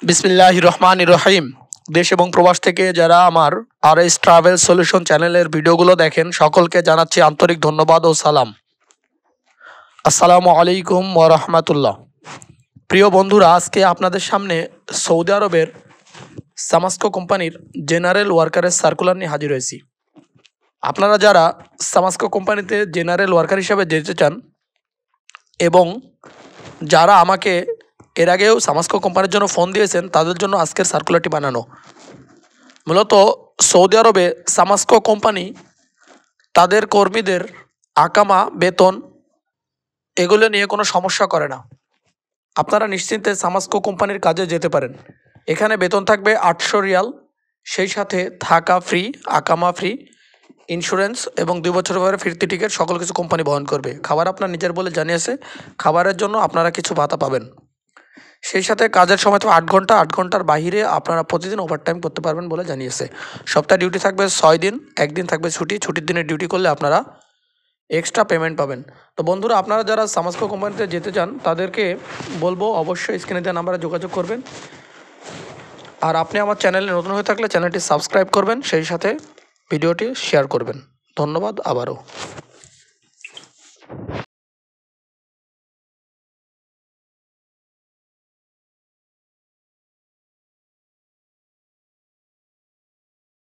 বিসমিল্লাহির রহমানির রহিম। দেশ এবং প্রবাস থেকে যারা আমার RS ট্রাভেল সলিউশন চ্যানেলের ভিডিওগুলো দেখেন সকলকে জানাচ্ছি আন্তরিক ধন্যবাদ ও সালাম। আসসালামু আলাইকুম ওয়া রাহমাতুল্লাহ। প্রিয় বন্ধুরা, আজকে আপনাদের সামনে সৌদি আরবের সামাস্কো কোম্পানির জেনারেল ওয়ার্কারের সার্কুলার নিয়ে হাজির হয়েছি। আপনারা যারা সামাস্কো কোম্পানিতে জেনারেল ওয়ার্কার হিসাবে যেতে চান এবং যারা আমাকে এর আগেও সামাস্কো কোম্পানির জন্য ফোন দিয়েছেন, তাদের জন্য আজকের সার্কুলারটি বানানো। মূলত সৌদি আরবে সামাস্কো কোম্পানি তাদের কর্মীদের আকামা, বেতন এগুলো নিয়ে কোনো সমস্যা করে না। আপনারা নিশ্চিন্তে সামাস্কো কোম্পানির কাজে যেতে পারেন। এখানে বেতন থাকবে 800 রিয়াল, সেই সাথে থাকা ফ্রি, আকামা ফ্রি, ইন্স্যুরেন্স এবং 2 বছরের পরে ফিরতি টিকিট সকল কিছু কোম্পানি বহন করবে। খাবার আপনার নিজের বলে জানিয়েছে, খাবারের জন্য আপনারা কিছু ভাতা পাবেন। সেই সাথে কাজের সময় তো 8 ঘন্টা, 8 ঘন্টার বাইরে আপনারা প্রতিদিন ওভারটাইম করতে পারবেন বলে জানিয়েছে। সপ্তাহে ডিউটি থাকবে 6 দিন, একদিন থাকবে ছুটি। ছুটির দিনে ডিউটি করলে আপনারা এক্সট্রা পেমেন্ট পাবেন। তো বন্ধুরা, আপনারা যারা সামাস্কো কোম্পানিতে যেতে চান তাদেরকে বলবো অবশ্যই স্ক্রিনে দেওয়া নাম্বারে যোগাযোগ করবেন। আর আপনি আমার চ্যানেলে নতুন হয়ে থাকলে চ্যানেলটি সাবস্ক্রাইব করবেন, সেই সাথে ভিডিওটি শেয়ার করবেন। ধন্যবাদ আবারও।